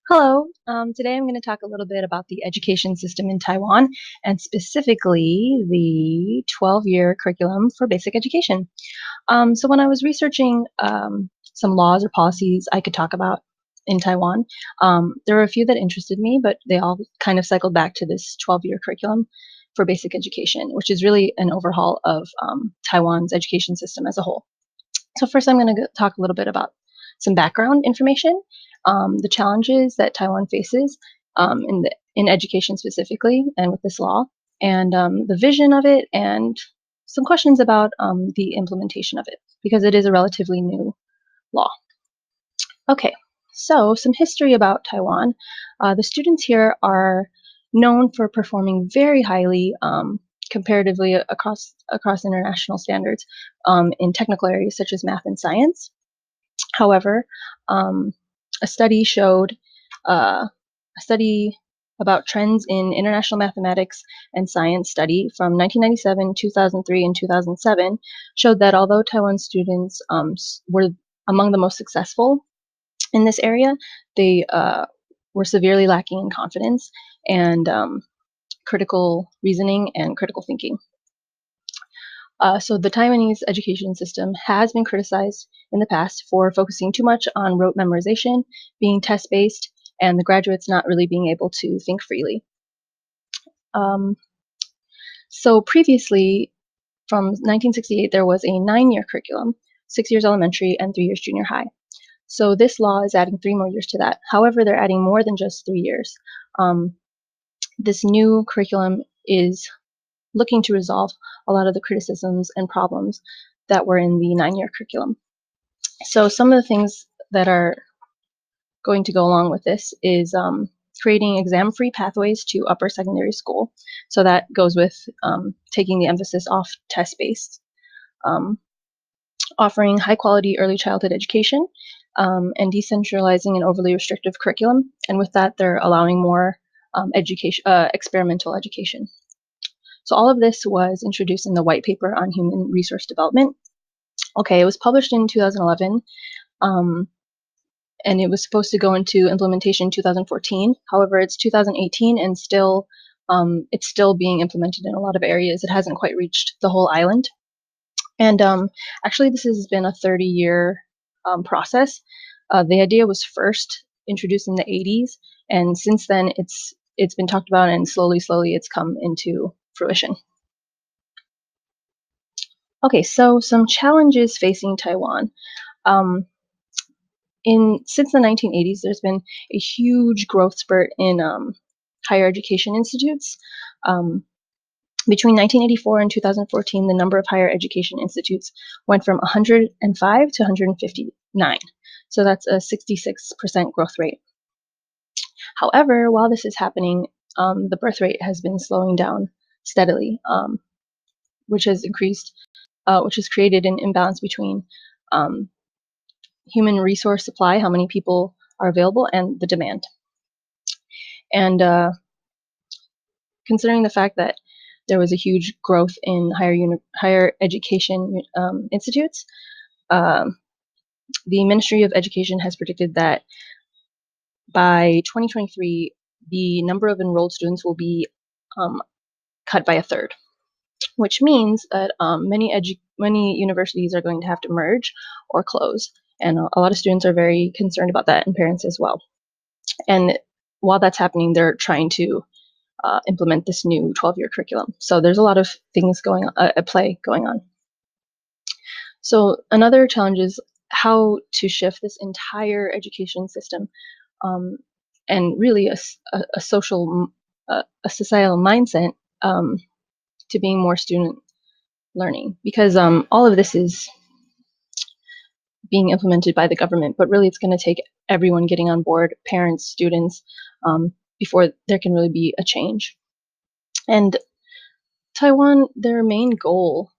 Hello. Today I'm going to talk a little bit about the education system in Taiwan and specifically the 12-year curriculum for basic education. So when I was researching some laws or policies I could talk about in Taiwan, there were a few that interested me, but they all kind of cycled back to this 12-year curriculum for basic education, which is really an overhaul of Taiwan's education system as a whole. So first, I'm going to talk a little bit about some background information, the challenges that Taiwan faces in education specifically, and with this law, and the vision of it, and some questions about the implementation of it, because it is a relatively new law. Okay, so some history about Taiwan. The students here are known for performing very highly comparatively across international standards in technical areas such as math and science. However, um, a study showed a study about trends in international mathematics and science study from 1997, 2003, and 2007 showed that although Taiwan students were among the most successful in this area, they were severely lacking in confidence and critical reasoning and critical thinking. So the Taiwanese education system has been criticized in the past for focusing too much on rote memorization, being test-based, and the graduates not really being able to think freely. Um, so previously, from 1968, there was a 9-year curriculum, 6 years elementary and 3 years junior high. So this law is adding 3 more years to that. However, they're adding more than just 3 years. This new curriculum is looking to resolve a lot of the criticisms and problems that were in the 9-year curriculum. So some of the things that are going to go along with this is creating exam-free pathways to upper secondary school. So that goes with taking the emphasis off test-based, um, offering high-quality early childhood education, and decentralizing an overly restrictive curriculum. And with that, they're allowing more experimental education. So all of this was introduced in the white paper on human resource development. Okay, it was published in 2011, and it was supposed to go into implementation in 2014. However, it's 2018 and it's still being implemented in a lot of areas. It hasn't quite reached the whole island. And actually, this has been a 30-year process. The idea was first introduced in the 80s, and since then it's been talked about, and slowly it's come into fruition. Okay, so some challenges facing Taiwan. Um, since the 1980s, there's been a huge growth spurt in higher education institutes. Um, Between 1984 and 2014, the number of higher education institutes went from 105 to 159. So that's a 66% growth rate. However, while this is happening, the birth rate has been slowing down steadily, which has created an imbalance between um, human resource supply, how many people are available, and the demand. And considering the fact that there was a huge growth in higher education institutes, the Ministry of Education has predicted that by 2023, the number of enrolled students will be cut by a third, which means that many universities are going to have to merge or close. And a lot of students are very concerned about that, and parents as well. And while that's happening, they're trying to implement this new 12-year curriculum. So there's a lot of things at play going on. So another challenge is how to shift this entire education system and really a societal mindset to being more student learning, because all of this is being implemented by the government, but really it's going to take everyone getting on board, parents, students, before there can really be a change. And Taiwan, their main goal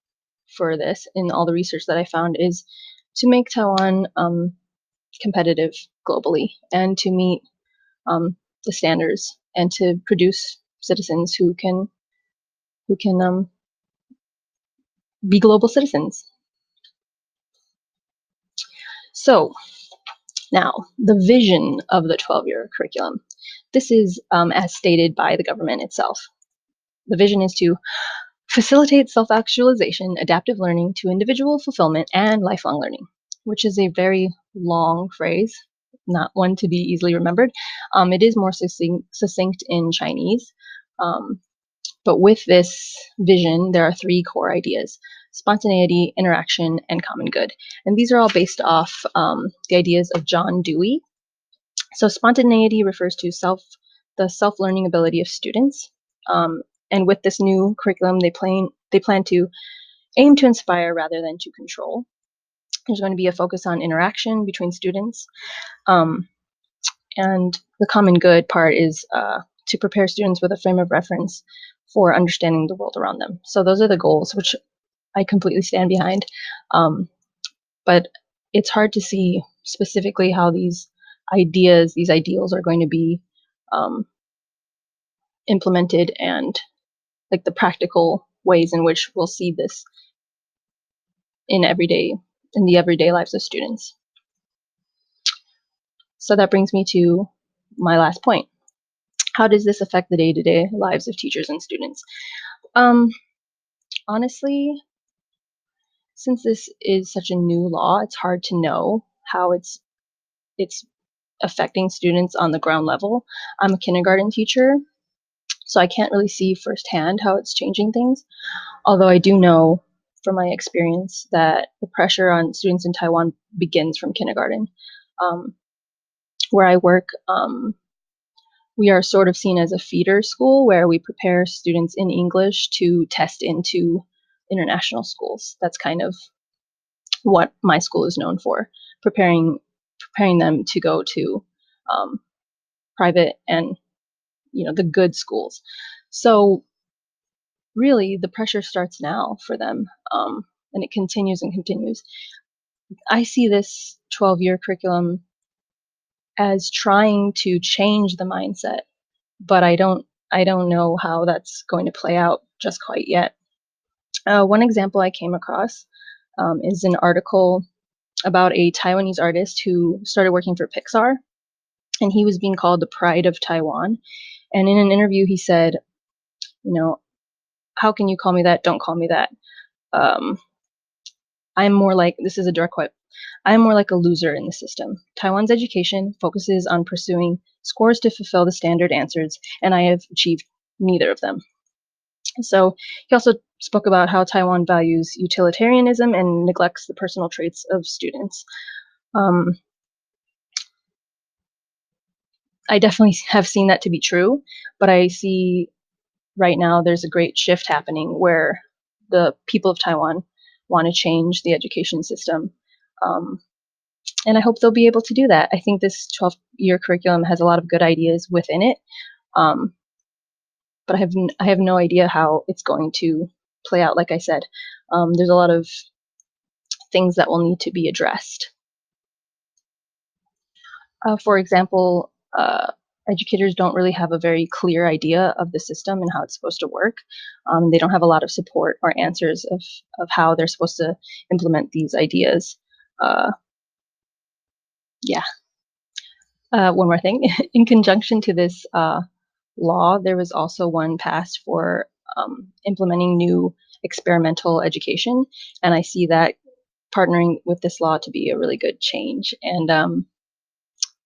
for this, in all the research that I found, is to make Taiwan competitive globally and to meet the standards and to produce citizens who can be global citizens. So Now, the vision of the 12-year curriculum. This is as stated by the government itself. The vision is to facilitate self-actualization, adaptive learning to individual fulfillment, and lifelong learning, which is a very long phrase, not one to be easily remembered. It is more succinct in Chinese. But with this vision, there are three core ideas: spontaneity, interaction, and common good. And these are all based off the ideas of John Dewey. So spontaneity refers to the self-learning ability of students. And with this new curriculum, they plan to aim to inspire rather than to control. There's going to be a focus on interaction between students. And the common good part is to prepare students with a frame of reference for understanding the world around them. So those are the goals, which I completely stand behind. But it's hard to see specifically how these ideals are going to be implemented, and like the practical ways in which we'll see this in the everyday lives of students. So that brings me to my last point. How does this affect the day-to-day lives of teachers and students? Honestly, since this is such a new law, it's hard to know how it's affecting students on the ground level. I'm a kindergarten teacher, so I can't really see firsthand how it's changing things. Although I do know from my experience that the pressure on students in Taiwan begins from kindergarten. Where I work, we are sort of seen as a feeder school where we prepare students in English to test into international schools. That's kind of what my school is known for, preparing them to go to private and the good schools. So really, the pressure starts now for them, and it continues and continues. I see this 12-year curriculum as trying to change the mindset, but I don't know how that's going to play out just quite yet. One example I came across is an article about a Taiwanese artist who started working for Pixar, and he was being called the pride of Taiwan. And in an interview, he said, how can you call me that? Don't call me that. I'm more like, this is a direct quote, I'm more like a loser in the system. Taiwan's education focuses on pursuing scores to fulfill the standard answers, and I have achieved neither of them. So he also spoke about how Taiwan values utilitarianism and neglects the personal traits of students. I definitely have seen that to be true, but I see right now there's a great shift happening where the people of Taiwan want to change the education system. And I hope they'll be able to do that. I think this 12-year curriculum has a lot of good ideas within it, but I have no idea how it's going to play out. Like I said, there's a lot of things that will need to be addressed. For example, educators don't really have a very clear idea of the system and how it's supposed to work. They don't have a lot of support or answers of how they're supposed to implement these ideas. Yeah. One more thing. In conjunction to this law, there was also one passed for implementing new experimental education. And I see that partnering with this law to be a really good change. And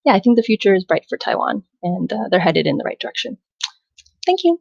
yeah, I think the future is bright for Taiwan, and they're headed in the right direction. Thank you.